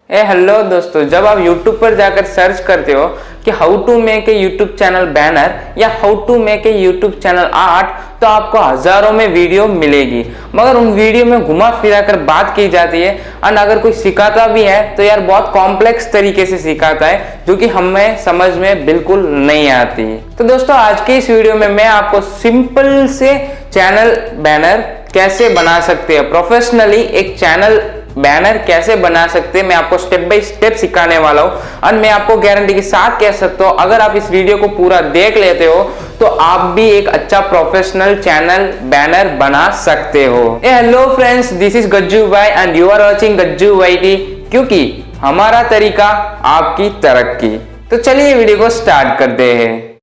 Hello दोस्तों, जब आप YouTube पर जाकर सर्च करते हो कि how to make a YouTube channel banner या how to make a YouTube channel art, तो आपको हजारों में वीडियो मिलेगी। मगर उन वीडियो में घुमा फिरा कर बात की जाती है और अगर कोई सिखाता भी है तो यार बहुत कॉम्प्लेक्स तरीके से सिखाता है, जो कि हमें समझ में बिल्कुल नहीं आती। तो दोस्तों, आज के इस वीडियो में मैं आपको सिंपल से चैनल बैनर कैसे बना सकते हैं, प्रोफेशनली एक चैनल बैनर कैसे बना सकते हैं, मैं आपको स्टेप बाय स्टेप सिखाने वाला हूं। और मैं आपको गारंटी के साथ कह सकता हूं, अगर आप इस वीडियो को पूरा देख लेते हो तो आप भी एक अच्छा प्रोफेशनल चैनल बैनर बना सकते हो। Hello friends, this is Gajju Bhai and you are watching Gajju YT, क्योंकि हमारा तरीका आपकी तरक्की। तो चलिए वीडियो को स्टार्ट करते हैं।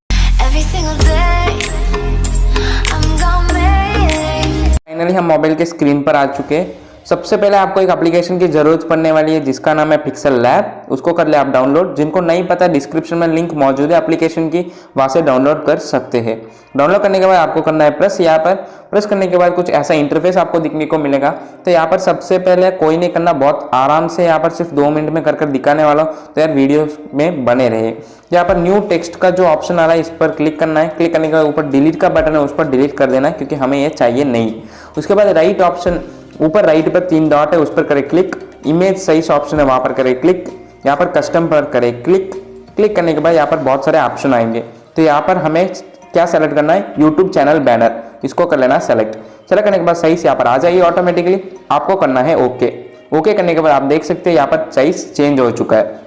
फाइनली हम मोबाइल के स्क्रीन पर आ चुके हैं। सबसे पहले आपको एक एप्लीकेशन की जरूरत पड़ने वाली है जिसका नाम है पिक्सल लैब। उसको कर ले आप डाउनलोड। जिनको नहीं पता, डिस्क्रिप्शन में लिंक मौजूद है एप्लीकेशन की, वहां से डाउनलोड कर सकते हैं। डाउनलोड करने के बाद आपको करना है प्रेस। यहाँ पर प्रेस करने के बाद कुछ ऐसा इंटरफेस आपको दिखने को मिलेगा। तो यहाँ पर सबसे पहले कोई नहीं करना, बहुत आराम से यहाँ पर सिर्फ 2 मिनट में कर दिखाने वाला हूँ, तो यार वीडियो में बने रहे। यहाँ पर न्यू टेक्स्ट का जो ऑप्शन आ रहा है इस पर क्लिक करना है। क्लिक करने के बाद ऊपर डिलीट का बटन है, उस पर डिलीट कर देना है क्योंकि हमें ये चाहिए नहीं। उसके बाद राइट ऑप्शन, ऊपर राइट पर 3 डॉट है, उस पर करें क्लिक। इमेज साइज ऑप्शन है, वहां पर करें क्लिक। यहाँ पर कस्टम पर करें क्लिक। क्लिक करने के बाद यहाँ पर बहुत सारे ऑप्शन आएंगे। तो यहाँ पर हमें क्या सेलेक्ट करना है, यूट्यूब चैनल बैनर, इसको कर लेना सेलेक्ट। सेलेक्ट करने के बाद साइज यहाँ पर आ जाएगी ऑटोमेटिकली। आपको करना है ओके। ओके करने के बाद आप देख सकते हैं यहाँ पर साइज चेंज हो चुका है।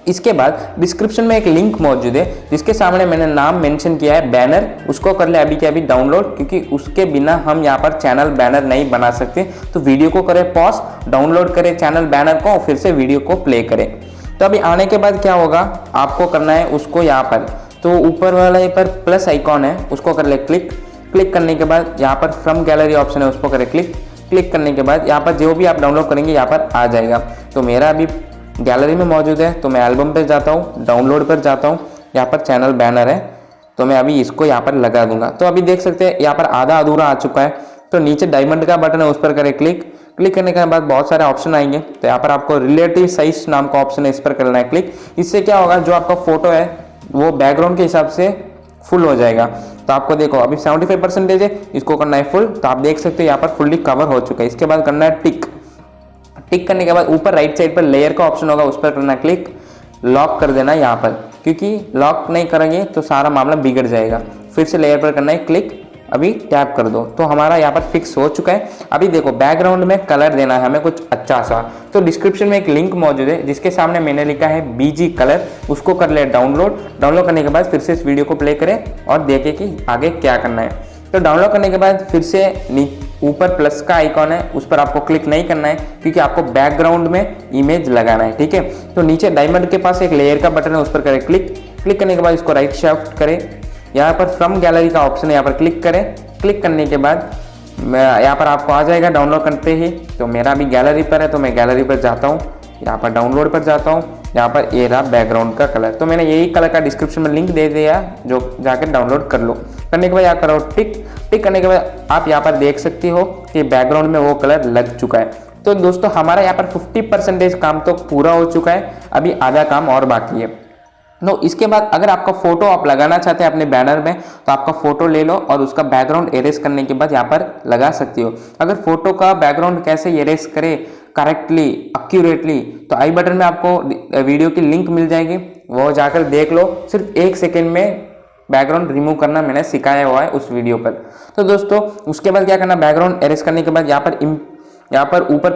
इसके बाद डिस्क्रिप्शन में एक लिंक मौजूद है जिसके सामने मैंने नाम मेंशन किया है बैनर, उसको कर ले अभी के अभी डाउनलोड, क्योंकि उसके बिना हम यहाँ पर चैनल बैनर नहीं बना सकते। तो वीडियो को करें पॉज, डाउनलोड करें चैनल बैनर को, फिर से वीडियो को प्ले करें। तो अभी आने के बाद क्या होगा, आपको करना है उसको यहाँ पर, तो ऊपर वाले पर प्लस आइकॉन है, उसको कर ले क्लिक। क्लिक करने के बाद यहाँ पर फ्रॉम गैलरी ऑप्शन है, उसको करें क्लिक। क्लिक करने के बाद यहाँ पर जो भी आप डाउनलोड करेंगे यहाँ पर आ जाएगा। तो मेरा अभी गैलरी में मौजूद है, तो मैं एल्बम पे जाता हूँ, डाउनलोड पर जाता हूँ, यहाँ पर चैनल बैनर है, तो मैं अभी इसको यहाँ पर लगा दूंगा। तो अभी देख सकते हैं यहाँ पर आधा अधूरा आ चुका है। तो नीचे डायमंड का बटन है, उस पर करें क्लिक। क्लिक करने के बाद बहुत सारे ऑप्शन आएंगे। तो यहाँ पर आपको रिलेटिव साइज नाम का ऑप्शन है, इस पर करना है क्लिक। इससे क्या होगा, जो आपका फोटो है वो बैकग्राउंड के हिसाब से फुल हो जाएगा। तो आपको देखो अभी 75% है, इसको करना है फुल। तो आप देख सकते हो यहाँ पर फुल्ली कवर हो चुका है। इसके बाद करना है टिक। टिक करने के बाद ऊपर राइट साइड पर लेयर का ऑप्शन होगा, उस पर करना क्लिक। लॉक कर देना यहाँ पर, क्योंकि लॉक नहीं करेंगे तो सारा मामला बिगड़ जाएगा। फिर से लेयर पर करना है क्लिक, अभी टैप कर दो। तो हमारा यहाँ पर फिक्स हो चुका है। अभी देखो बैकग्राउंड में कलर देना है हमें कुछ अच्छा सा। तो डिस्क्रिप्शन में एक लिंक मौजूद है जिसके सामने मैंने लिखा है बीजी कलर, उसको कर ले डाउनलोड। डाउनलोड करने के बाद फिर से इस वीडियो को प्ले करें और देखें कि आगे क्या करना है। तो डाउनलोड करने के बाद फिर से ऊपर प्लस का आइकॉन है, उस पर आपको क्लिक नहीं करना है क्योंकि आपको बैकग्राउंड में इमेज लगाना है, ठीक है। तो नीचे डायमंड के पास एक लेयर का बटन है, उस पर करें क्लिक। क्लिक करने के बाद इसको राइट शिफ्ट करें। यहाँ पर फ्रॉम गैलरी का ऑप्शन है, यहाँ पर क्लिक करें। क्लिक करने के बाद यहाँ पर आपको आ जाएगा डाउनलोड करते ही। तो मेरा अभी गैलरी पर है, तो मैं गैलरी पर जाता हूँ, यहाँ पर डाउनलोड पर जाता हूँ। यहाँ पर ये रहा बैकग्राउंड का कलर। तो मैंने यही कलर का डिस्क्रिप्शन में लिंक दे दिया, जो जाकर डाउनलोड कर लो। करने के बाद यहाँ करो टिक। टिक करने के बाद आप यहाँ पर देख सकते हो कि बैकग्राउंड में वो कलर लग चुका है। तो दोस्तों हमारा यहाँ पर 50% काम तो पूरा हो चुका है, अभी आधा काम और बाकी है। तो इसके बाद अगर आपका फोटो आप लगाना चाहते हैं अपने बैनर में, तो आपका फोटो ले लो और उसका बैकग्राउंड एरेस करने के बाद यहाँ पर लगा सकते हो। अगर फोटो का बैकग्राउंड कैसे एरेस करे करेक्टली, एक्यूरेटली, तो आई बटन में आपको वीडियो की लिंक मिल जाएगी, वो जाकर देख लो। सिर्फ 1 सेकेंड में बैकग्राउंड रिमूव करना मैंने सिखाया हुआ है उस वीडियो पर। तो दोस्तों उसके बाद क्या करना, बैकग्राउंड एरेस करने के बाद यहाँ पर ऊपर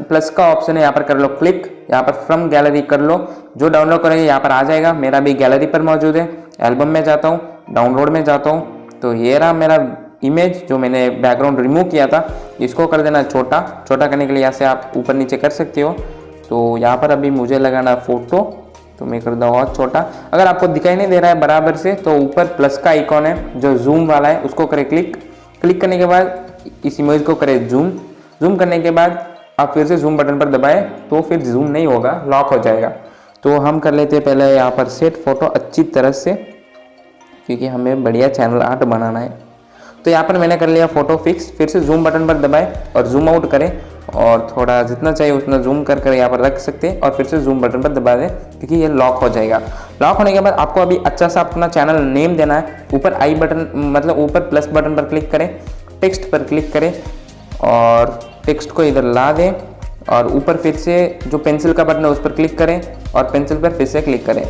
प्लस का ऑप्शन है, यहाँ पर कर लो क्लिक। यहाँ पर फ्रॉम गैलरी कर लो, जो डाउनलोड करेंगे यहाँ पर आ जाएगा। मेरा भी गैलरी पर मौजूद है, एल्बम में जाता हूँ, डाउनलोड में जाता हूँ। तो ये रहा मेरा इमेज जो मैंने बैकग्राउंड रिमूव किया था। इसको कर देना छोटा। छोटा करने के लिए यहाँ से आप ऊपर नीचे कर सकते हो। तो यहाँ पर अभी मुझे लगाना फोटो, तो मैं कर दूँ और छोटा। अगर आपको दिखाई नहीं दे रहा है बराबर से, तो ऊपर प्लस का आइकॉन है जो जूम वाला है, उसको करें क्लिक। क्लिक करने के बाद इस इमेज को करें जूम। जूम करने के बाद आप फिर से जूम बटन पर दबाएं, तो फिर जूम नहीं होगा, लॉक हो जाएगा। तो हम कर लेते हैं पहले यहाँ पर सेट फोटो अच्छी तरह से, क्योंकि हमें बढ़िया चैनल आर्ट बनाना है। तो यहाँ पर मैंने कर लिया फोटो फिक्स। फिर से जूम बटन पर दबाएं और जूम आउट करें, और थोड़ा जितना चाहिए उतना जूम कर कर यहाँ पर रख सकते हैं और फिर से जूम बटन पर दबा दें क्योंकि ये लॉक हो जाएगा। लॉक होने के बाद आपको अभी अच्छा सा अपना चैनल नेम देना है। ऊपर आई बटन मतलब ऊपर प्लस बटन पर क्लिक करें, टेक्स्ट पर क्लिक करें और टेक्स्ट को इधर ला दें और ऊपर फिर से जो पेंसिल का बटन है उस पर क्लिक करें और पेंसिल पर फिर से क्लिक करें।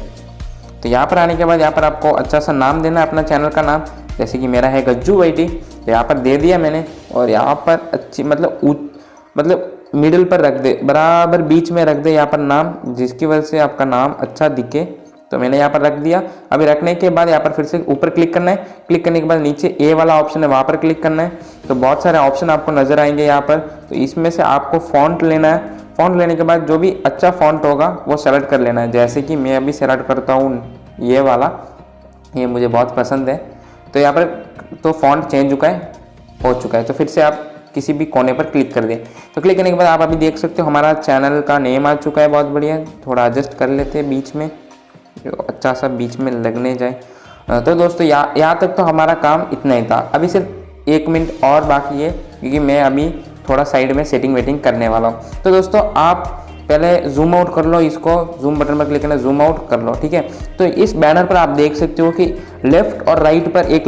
तो यहाँ पर आने के बाद यहाँ पर आपको अच्छा सा नाम देना है अपना चैनल का नाम, जैसे कि मेरा है गज्जू वाईटी, तो यहाँ पर दे दिया मैंने। और यहाँ पर अच्छी मतलब मिडिल पर रख दे, बराबर बीच में रख दे यहाँ पर नाम, जिसकी वजह से आपका नाम अच्छा दिखे। तो मैंने यहाँ पर रख दिया। अभी रखने के बाद यहाँ पर फिर से ऊपर क्लिक करना है। क्लिक करने के बाद नीचे ए वाला ऑप्शन है वहाँ पर क्लिक करना है। तो बहुत सारे ऑप्शन आपको नजर आएंगे यहाँ पर, तो इसमें से आपको फॉन्ट लेना है। फॉन्ट लेने के बाद जो भी अच्छा फॉन्ट होगा वो सेलेक्ट कर लेना है। जैसे कि मैं अभी सेलेक्ट करता हूँ ये वाला, ये मुझे बहुत पसंद है। तो यहाँ पर तो फॉन्ट चेंज हो चुका है। तो फिर से आप किसी भी कोने पर क्लिक कर दें। तो क्लिक करने के बाद आप अभी देख सकते हो हमारा चैनल का नेम आ चुका है, बहुत बढ़िया। थोड़ा एडजस्ट कर लेते हैं बीच में, जो अच्छा सा बीच में लगने जाए। तो दोस्तों यहाँ तक तो हमारा काम इतना ही था। अभी सिर्फ 1 मिनट और बाकी है क्योंकि मैं अभी थोड़ा साइड में सेटिंग वेटिंग करने वाला हूँ। तो दोस्तों आप पहले जूम आउट कर लो, इसको जूम बटन पर क्लिक करना, जूम आउट कर लो, ठीक है। तो इस बैनर पर आप देख सकते हो कि लेफ्ट और राइट पर एक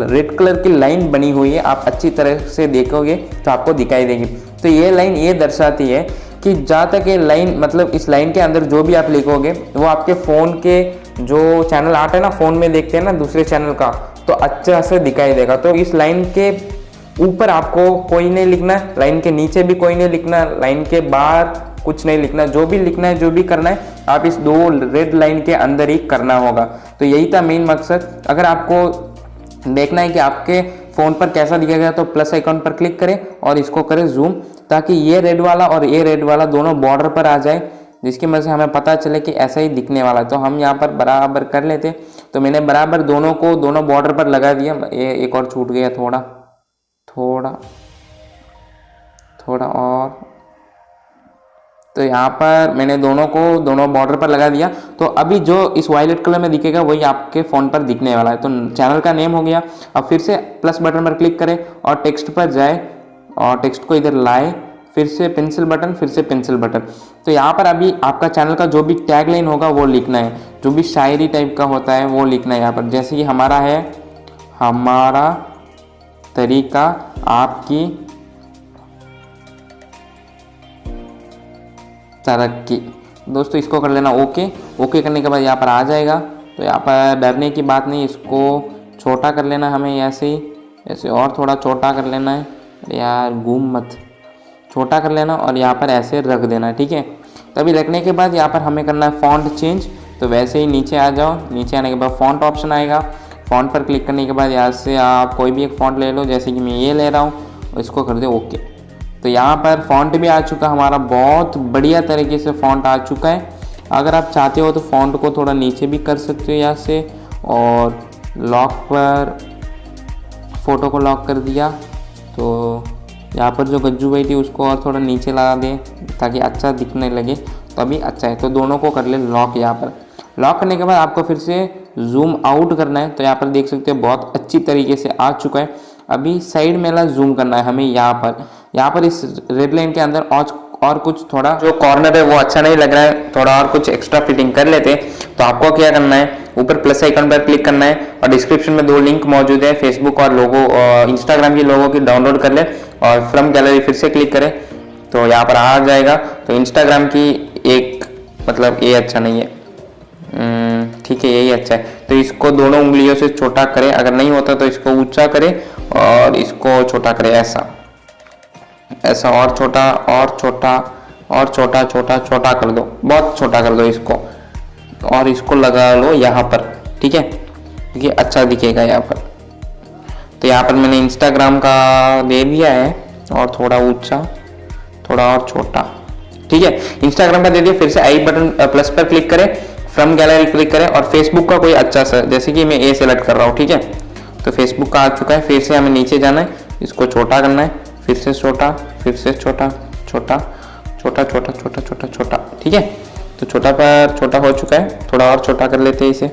रेड कलर की लाइन बनी हुई है। आप अच्छी तरह से देखोगे तो आपको दिखाई देगी। तो ये लाइन ये दर्शाती है कि जहाँ तक ये लाइन मतलब इस लाइन के अंदर जो भी आप लिखोगे वो आपके फ़ोन के जो चैनल आर्ट है ना, फ़ोन में देखते हैं ना दूसरे चैनल का, तो अच्छा से दिखाई देगा। तो इस लाइन के ऊपर आपको कोई नहीं लिखना, लाइन के नीचे भी कोई नहीं लिखना, लाइन के बाहर कुछ नहीं लिखना। जो भी लिखना है, जो भी करना है, आप इस 2 रेड लाइन के अंदर ही करना होगा। तो यही था मेन मकसद। अगर आपको देखना है कि आपके फ़ोन पर कैसा दिखेगा तो प्लस आइकॉन पर क्लिक करें और इसको करें जूम, ताकि ये रेड वाला और ये रेड वाला दोनों बॉर्डर पर आ जाए, जिसकी वजह से हमें पता चले कि ऐसा ही दिखने वाला है। तो हम यहाँ पर बराबर कर लेते। तो मैंने बराबर दोनों बॉर्डर पर लगा दिया। एक और छूट गया, थोड़ा और। तो यहाँ पर मैंने दोनों बॉर्डर पर लगा दिया। तो अभी जो इस वायलेट कलर में दिखेगा वही आपके फ़ोन पर दिखने वाला है। तो चैनल का नेम हो गया। अब फिर से प्लस बटन पर क्लिक करें और टेक्स्ट पर जाए और टेक्स्ट को इधर लाए, फिर से पेंसिल बटन, फिर से पेंसिल बटन। तो यहाँ पर अभी आपका चैनल का जो भी टैग लाइन होगा वो लिखना है, जो भी शायरी टाइप का होता है वो लिखना है यहाँ पर। जैसे कि हमारा है, हमारा तरीका आपकी तरक्की। दोस्तों इसको कर लेना ओके करने के बाद यहाँ पर आ जाएगा। तो यहाँ पर डरने की बात नहीं, इसको छोटा कर लेना हमें, ऐसे और थोड़ा छोटा कर लेना है। यार घूम मत, छोटा कर लेना और यहाँ पर ऐसे रख देना, ठीक है। तभी रखने के बाद यहाँ पर हमें करना है फ़ॉन्ट चेंज। तो वैसे ही नीचे आ जाओ, नीचे आने के बाद फ़ॉन्ट ऑप्शन आएगा। फ़ॉन्ट पर क्लिक करने के बाद यहाँ से आप कोई भी एक फ़ॉन्ट ले लो, जैसे कि मैं ये ले रहा हूँ, इसको कर दो ओके। तो यहाँ पर फ़ॉन्ट भी आ चुका हमारा, बहुत बढ़िया तरीके से फ़ॉन्ट आ चुका है। अगर आप चाहते हो तो फ़ॉन्ट को थोड़ा नीचे भी कर सकते हो यहाँ से, और लॉक पर फ़ोटो को लॉक कर दिया। तो यहाँ पर जो गज्जू भाई थी उसको और थोड़ा नीचे लगा दें ताकि अच्छा दिखने लगे, तो अभी अच्छा है। तो दोनों को कर ले लॉक। यहाँ पर लॉक करने के बाद आपको फिर से जूम आउट करना है। तो यहाँ पर देख सकते हो बहुत अच्छी तरीके से आ चुका है। अभी साइड में ला जूम करना है हमें। यहाँ पर इस रेड लाइन के अंदर और कुछ थोड़ा जो कॉर्नर है वो अच्छा नहीं लग रहा है, थोड़ा और कुछ एक्स्ट्रा फिटिंग कर लेते हैं। तो आपको क्या करना है, ऊपर प्लस आइकन पर क्लिक करना है और डिस्क्रिप्शन में 2 लिंक मौजूद है, फेसबुक और इंस्टाग्राम की लोगो की डाउनलोड कर ले और फ्रॉम गैलरी फिर से क्लिक करें तो यहाँ पर आ जाएगा। तो इंस्टाग्राम की एक मतलब ये अच्छा नहीं है, ठीक है यही अच्छा है। तो इसको दोनों उंगलियों से छोटा करें, अगर नहीं होता तो इसको ऊंचा करें और इसको छोटा करें, ऐसा और छोटा और छोटा और छोटा कर दो, बहुत छोटा कर दो इसको, और इसको लगा लो यहाँ पर, ठीक है, क्योंकि अच्छा दिखेगा यहाँ पर। तो यहाँ पर मैंने इंस्टाग्राम का दे दिया है और थोड़ा ऊंचा, थोड़ा और छोटा, ठीक है। इंस्टाग्राम का दे दिया। फिर से आई बटन प्लस पर क्लिक करें, फ्रॉम गैलरी क्लिक करें और फेसबुक का कोई अच्छा सा, जैसे कि मैं ए सेलेक्ट कर रहा हूँ, ठीक है। तो फेसबुक का आ चुका है। फिर से हमें नीचे जाना है, इसको छोटा करना है, फिर से छोटा, फिर से छोटा, ठीक है। तो छोटा पर छोटा हो चुका है, थोड़ा और छोटा कर लेते हैं इसे,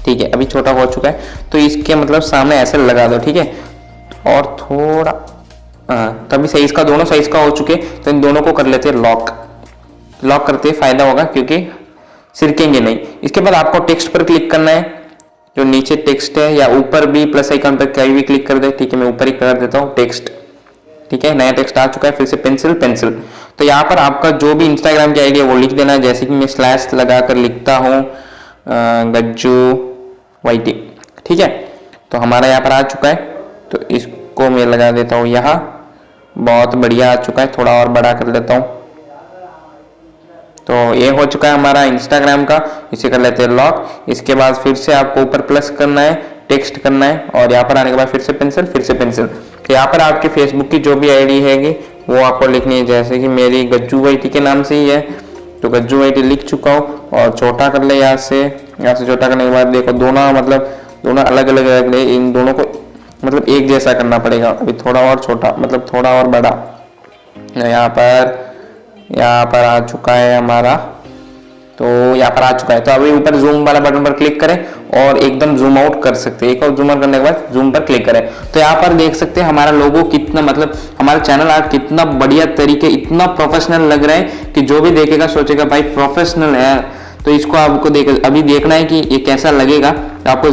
ठीक है। अभी छोटा हो चुका है। तो इसके मतलब सामने ऐसे लगा दो, ठीक है, और तो अभी साइज का दोनों साइज का हो चुके, तो इन दोनों को कर लेते हैं लॉक। लॉक करते फायदा होगा क्योंकि सिरकेंगे नहीं। इसके बाद आपको टेक्स्ट पर क्लिक करना है, जो नीचे टेक्स्ट है, या ऊपर भी प्लस आइकन पर कहीं भी क्लिक कर दे। ठीक है, मैं ऊपर ही कर देता हूँ टेक्स्ट। ठीक है, नया टेक्स्ट आ चुका है। फिर से पेंसिल पेंसिल। तो यहाँ पर आपका जो भी इंस्टाग्राम की आईडी है वो लिख देना है। जैसे कि मैं स्लैश लगाकर लिखता हूँ गज्जू वाईटी। ठीक है, तो हमारा यहाँ पर आ चुका है। तो इसको मैं लगा देता हूँ यहाँ। बहुत बढ़िया आ चुका है, थोड़ा और बड़ा कर लेता हूँ। तो ये हो चुका है हमारा इंस्टाग्राम का। इसे कर लेते हैं लॉक। इसके बाद फिर से आपको ऊपर प्लस करना है, टेक्स्ट करना है, और यहाँ पर आने के बाद फिर से पेंसिल, फिर से पेंसिल। तो यहाँ पर आपके फेसबुक की जो भी आईडी हैगी वो आपको लिखनी है। जैसे कि मेरी गज्जू वाईटी के नाम से ही है, तो गज्जू वाईटी लिख चुका हूँ। और छोटा कर ले यहाँ से छोटा करने के बाद देखो दोनों अलग अलग रख ले। इन दोनों को मतलब एक जैसा करना पड़ेगा। अभी थोड़ा और छोटा, मतलब थोड़ा और बड़ा। यहाँ पर आ चुका है हमारा। तो यहाँ पर आ चुका है। तो अभी ऊपर जूम वाला बटन पर क्लिक करें और एकदम जूम आउट कर सकते हैं। एक और जूम आउट करने के बाद जूम पर क्लिक करें। तो यहाँ पर देख सकते हैं हमारा लोगो कितना, मतलब हमारा चैनल आर्ट कितना बढ़िया तरीके, इतना प्रोफेशनल लग रहा है कि जो भी देखेगा सोचेगा भाई प्रोफेशनल है। तो इसको आपको अभी देखना है कि ये कैसा लगेगा। तो आपको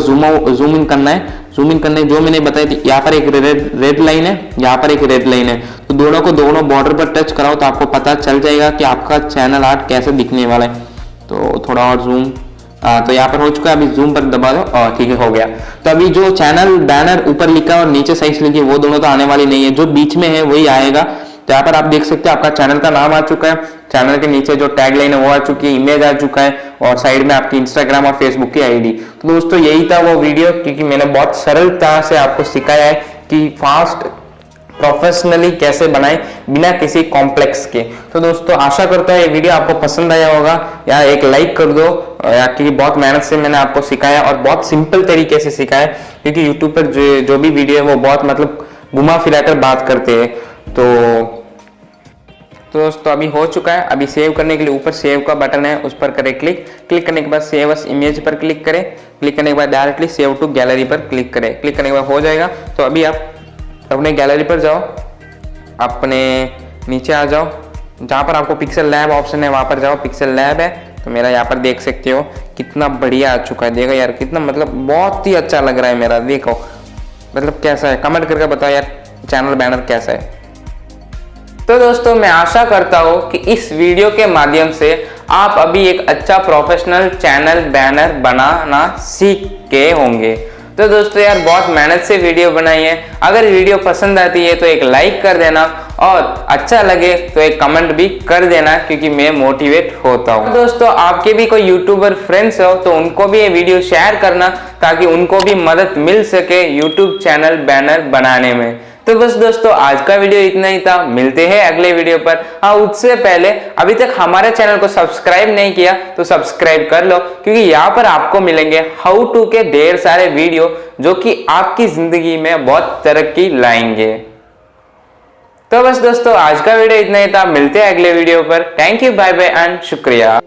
जूम इन करना है। जूम इन करने जो मैंने बताई थी, यहाँ पर एक रेड लाइन है, यहाँ पर एक रेड लाइन है। तो दोनों बॉर्डर पर टच कराओ तो आपको पता चल जाएगा कि आपका चैनल आर्ट कैसे दिखने वाला है। तो थोड़ा और जूम, तो यहाँ पर हो चुका है। अभी जूम पर दबा दो और ठीक है, हो गया। तो अभी जो चैनल बैनर ऊपर लिखा है और नीचे साइज लिखी है वो दोनों तो आने वाली नहीं है, जो बीच में है वही आएगा। तो यहाँ पर आप देख सकते हैं आपका चैनल का नाम आ चुका है, चैनल के नीचे जो टैग लाइन है वो आ चुकी है, इमेज आ चुका है, और साइड में आपकी इंस्टाग्राम और फेसबुक की आईडी। तो दोस्तों यही था वो वीडियो, क्योंकि मैंने बहुत सरलता से आपको सिखाया है कि फास्ट प्रोफेशनली कैसे बनाए बिना किसी कॉम्प्लेक्स के। तो दोस्तों आशा करता है ये वीडियो आपको पसंद आया होगा। यार एक लाइक कर दो यार, क्योंकि बहुत मेहनत से मैंने आपको सिखाया और बहुत सिंपल तरीके से सिखाया, क्योंकि यूट्यूब पर जो भी वीडियो है वो बहुत मतलब घुमा फिराकर बात करते हैं। तो दोस्तों अभी हो चुका है। अभी सेव करने के लिए ऊपर सेव का बटन है, उस पर करें क्लिक। क्लिक करने के बाद सेव एज इमेज पर क्लिक करें। क्लिक करने के बाद डायरेक्टली सेव टू गैलरी पर क्लिक करें। क्लिक करने के बाद हो जाएगा। तो अभी आप अपने गैलरी पर जाओ, अपने नीचे आ जाओ, जहाँ पर आपको पिक्सल लैब ऑप्शन है वहाँ पर जाओ। पिक्सल लैब है, तो मेरा यहाँ पर देख सकते हो कितना बढ़िया आ चुका है। देखो यार कितना, मतलब बहुत ही अच्छा लग रहा है मेरा। देखो मतलब कैसा है, कमेंट करके बताओ यार चैनल बैनर कैसा है। तो दोस्तों मैं आशा करता हूँ कि इस वीडियो के माध्यम से आप अभी एक अच्छा प्रोफेशनल चैनल बैनर बनाना सीख गए होंगे। तो दोस्तों यार बहुत मेहनत से वीडियो बनाई है। अगर वीडियो पसंद आती है तो एक लाइक कर देना, और अच्छा लगे तो एक कमेंट भी कर देना, क्योंकि मैं मोटिवेट होता हूँ। दोस्तों आपके भी कोई यूट्यूबर फ्रेंड्स हो तो उनको भी ये वीडियो शेयर करना, ताकि उनको भी मदद मिल सके यूट्यूब चैनल बैनर बनाने में। तो बस दोस्तों आज का वीडियो इतना ही था। मिलते हैं अगले वीडियो पर। हाँ, उससे पहले अभी तक हमारे चैनल को सब्सक्राइब नहीं किया तो सब्सक्राइब कर लो, क्योंकि यहाँ पर आपको मिलेंगे हाउ टू के ढेर सारे वीडियो जो कि आपकी जिंदगी में बहुत तरक्की लाएंगे। तो बस दोस्तों आज का वीडियो इतना ही था। मिलते हैं अगले वीडियो पर। Thank you, bye bye and शुक्रिया।